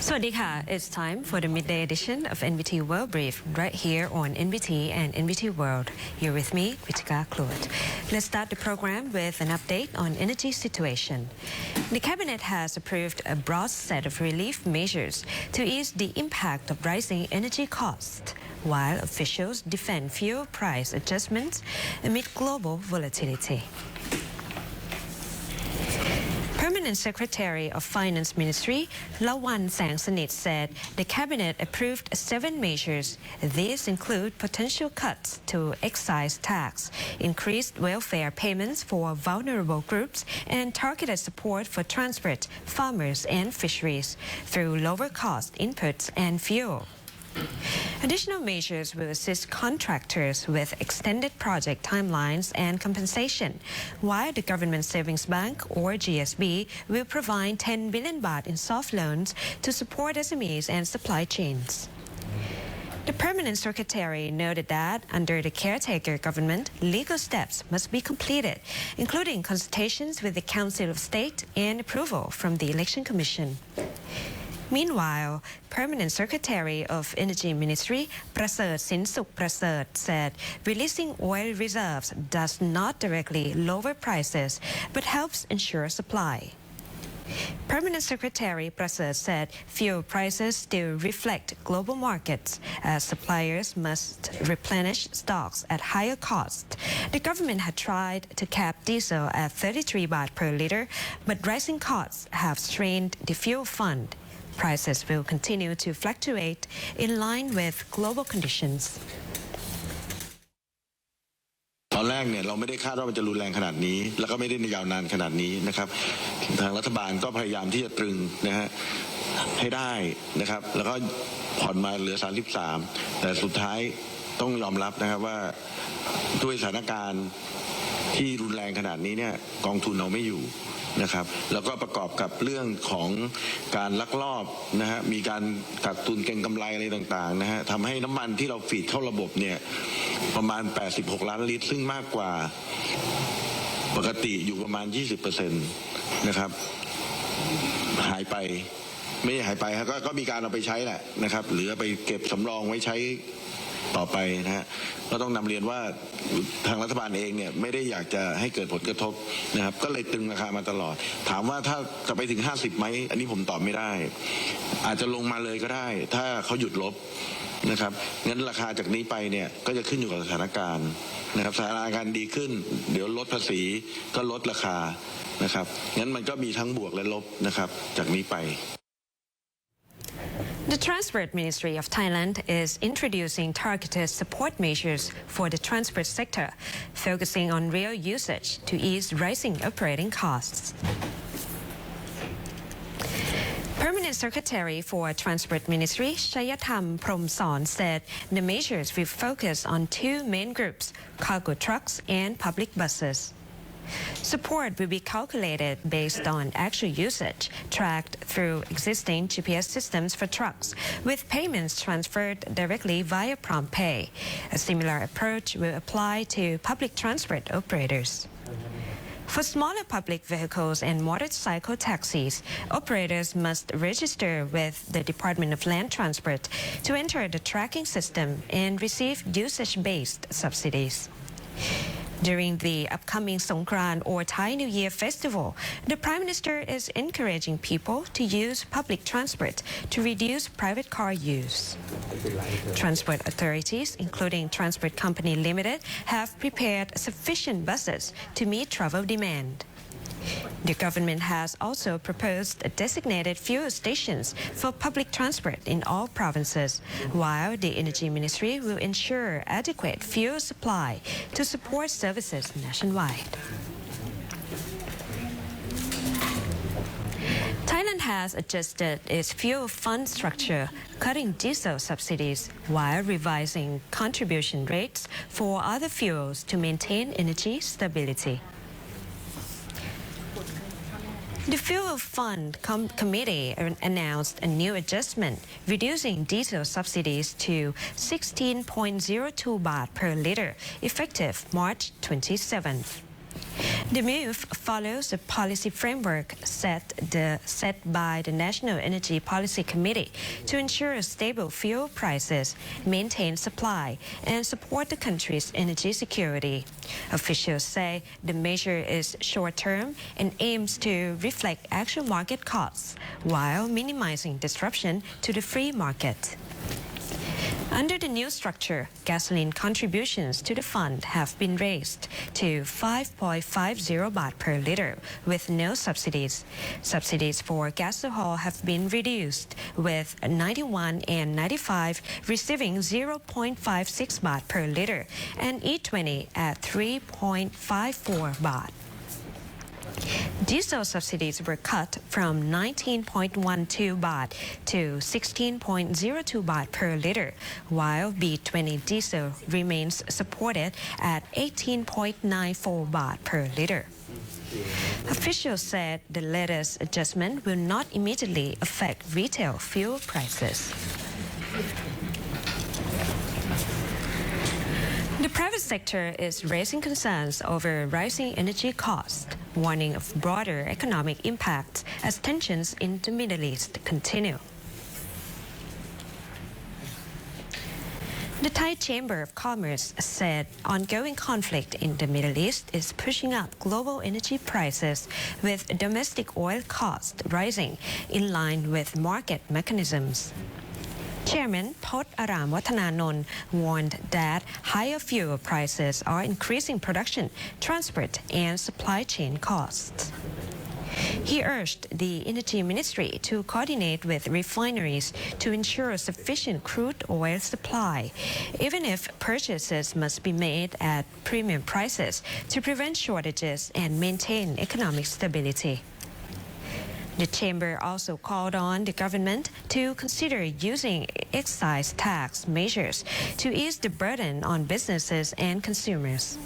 Swadika, it's time for the midday edition of NBT World Brief right here on NBT and NBT World. You're with me, Vichika Kluwat. Let's start the program with an update on energy situation. The Cabinet has approved a broad set of relief measures to ease the impact of rising energy costs, while officials defend fuel price adjustments amid global volatility. Permanent Secretary of Finance Ministry Lawan Sangsanit said the Cabinet approved 7 measures. These include potential cuts to excise tax, increased welfare payments for vulnerable groups, and targeted support for transport, farmers, and fisheries through lower cost inputs and fuel. Additional measures will assist contractors with extended project timelines and compensation, while the Government Savings Bank, or GSB, will provide 10 billion baht in soft loans to support SMEs and supply chains. The Permanent Secretary noted that under the caretaker government, legal steps must be completed, including consultations with the Council of State and approval from the Election Commission. Meanwhile, Permanent Secretary of Energy Ministry Praset Sinsuk Praset said releasing oil reserves does not directly lower prices but helps ensure supply. Permanent Secretary Praset said fuel prices still reflect global markets as suppliers must replenish stocks at higher cost. The government had tried to cap diesel at 33 baht per liter, but rising costs have strained the fuel fund. Prices will continue to fluctuate in line with global conditions. ตอนแรกเนี่ยเราไม่ได้คาดว่ามันจะรุนแรงขนาดนี้แล้วก็ไม่ได้ยาวนานขนาดนี้นะครับทางรัฐบาลก็พยายามที่จะตรึงนะฮะให้ได้นะครับแล้วก็ผ่อนมาเหลือ33แต่สุดท้ายต้องยอมรับนะครับว่าด้วยสถานการณ์ที่รุนแรงขนาดนี้เนี่ยกองทุนเราไม่อยู่นะครับแล้วก็ประกอบกับเรื่องของการลักลอบนะฮะมีการกักตุนเก็งกำไรอะไรต่างๆนะฮะทำให้น้ำมันที่เราฟีดเข้าระบบเนี่ยประมาณ86ล้านลิตรซึ่งมากกว่าปกติอยู่ประมาณ 20% นะครับหายไปไม่หายไปครับก็มีการเอาไปใช้แหละนะครับหรือไปเก็บสำรองไว้ใช้ต่อไปนะฮะก็ต้องนำเรียนว่าทางรัฐบาลเองเนี่ยไม่ได้อยากจะให้เกิดผลกระทบนะครับก็เลยตึงราคามาตลอดถามว่าถ้าจะไปถึง50ไหมอันนี้ผมตอบไม่ได้อาจจะลงมาเลยก็ได้ถ้าเขาหยุดลบนะครับงั้นราคาจากนี้ไปเนี่ยก็จะขึ้นอยู่กับสถานการณ์นะครับสถานการณ์ดีขึ้นเดี๋ยวลดภาษีก็ลดราคานะครับงั้นมันก็มีทั้งบวกและลบนะครับจากนี้ไป The Transport Ministry of Thailand is introducing targeted support measures for the transport sector, focusing on real usage to ease rising operating costs. Permanent Secretary for Transport Ministry Shayatham Promson said the measures will focus on 2 main groups, cargo trucks and public buses. Support will be calculated based on actual usage, tracked through existing GPS systems for trucks, with payments transferred directly via prompt pay. A similar approach will apply to public transport operators. For smaller public vehicles and motorcycle taxis, operators must register with the Department of Land Transport to enter the tracking system and receive usage-based subsidies. During the upcoming Songkran or Thai New Year festival, the Prime Minister is encouraging people to use public transport to reduce private car use. Transport authorities, including Transport Company Limited, have prepared sufficient buses to meet travel demand. The government has also proposed designated fuel stations for public transport in all provinces, while the Energy Ministry will ensure adequate fuel supply to support services nationwide. Thailand has adjusted its fuel fund structure, cutting diesel subsidies while revising contribution rates for other fuels to maintain energy stability. The Fuel Fund Committee announced a new adjustment, reducing diesel subsidies to 16.02 baht per liter, effective March 27th. The move follows a policy framework set by the National Energy Policy Committee to ensure stable fuel prices, maintain supply, and support the country's energy security. Officials say the measure is short-term and aims to reflect actual market costs while minimizing disruption to the free market. Under the new structure, gasoline contributions to the fund have been raised to 5.50 baht per liter with no subsidies. Subsidies for gasohol have been reduced, with 91 and 95 receiving 0.56 baht per liter and E20 at 3.54 baht. Diesel subsidies were cut from 19.12 baht to 16.02 baht per liter, while B20 diesel remains supported at 18.94 baht per liter. Officials said the latest adjustment will not immediately affect retail fuel prices. The private sector is raising concerns over rising energy costs, warning of broader economic impacts as tensions in the Middle East continue. The Thai Chamber of Commerce said ongoing conflict in the Middle East is pushing up global energy prices, with domestic oil costs rising in line with market mechanisms. Chairman Phot Aram Wattananont warned that higher fuel prices are increasing production, transport, and supply chain costs. He urged the Energy Ministry to coordinate with refineries to ensure sufficient crude oil supply, even if purchases must be made at premium prices to prevent shortages and maintain economic stability. The chamber also called on the government to consider using excise tax measures to ease the burden on businesses and consumers.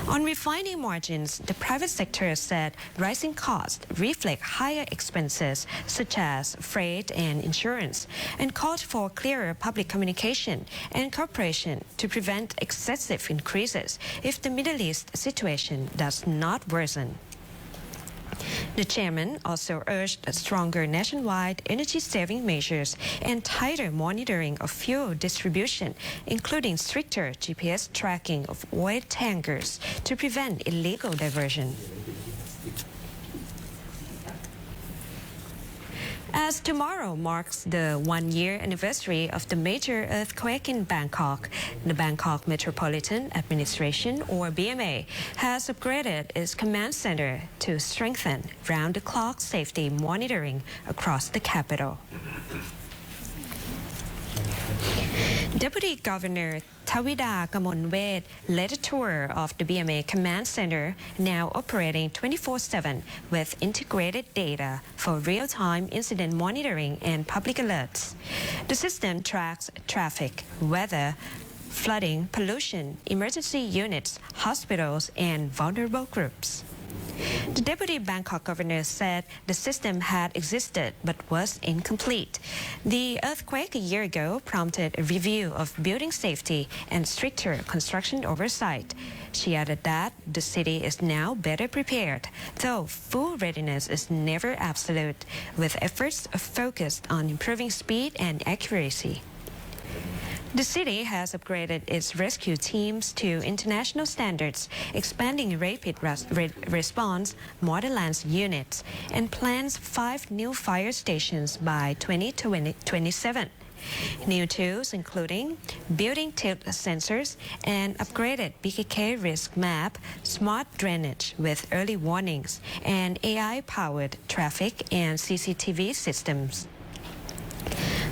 On refining margins, the private sector said rising costs reflect higher expenses such as freight and insurance, and called for clearer public communication and cooperation to prevent excessive increases if the Middle East situation does not worsen. The chairman also urged stronger nationwide energy-saving measures and tighter monitoring of fuel distribution, including stricter GPS tracking of oil tankers to prevent illegal diversion. As tomorrow marks the one-year anniversary of the major earthquake in Bangkok, the Bangkok Metropolitan Administration, or BMA, has upgraded its command center to strengthen round-the-clock safety monitoring across the capital. Deputy Governor Tawida Kamonwet led a tour of the BMA Command Center, now operating 24/7 with integrated data for real-time incident monitoring and public alerts. The system tracks traffic, weather, flooding, pollution, emergency units, hospitals, and vulnerable groups. The Deputy Bangkok Governor said the system had existed but was incomplete. The earthquake a year ago prompted a review of building safety and stricter construction oversight. She added that the city is now better prepared, though full readiness is never absolute, with efforts focused on improving speed and accuracy. The city has upgraded its rescue teams to international standards, expanding rapid response Borderlands units, and plans 5 new fire stations by 2027. New tools including building tilt sensors and upgraded BKK risk map, smart drainage with early warnings, and AI-powered traffic and CCTV systems.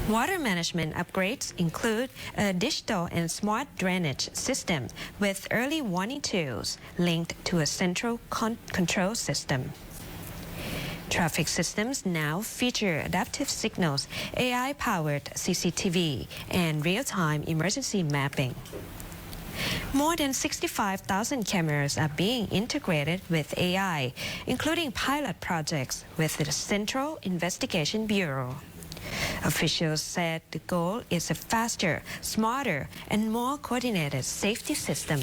Water management upgrades include a digital and smart drainage system with early warning tools linked to a central control system. Traffic systems now feature adaptive signals, AI-powered CCTV, and real-time emergency mapping. More than 65,000 cameras are being integrated with AI, including pilot projects with the Central Investigation Bureau. Officials said the goal is a faster, smarter, and more coordinated safety system.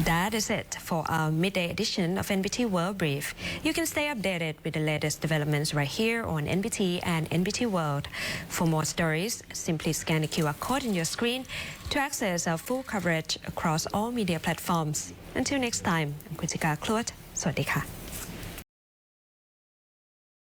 That is it for our midday edition of NBT World Brief. You can stay updated with the latest developments right here on NBT and NBT World. For more stories, simply scan the QR code on your screen to access our full coverage across all media platforms. Until next time, I'm Kritika Kluat. สวัสดีค่ะ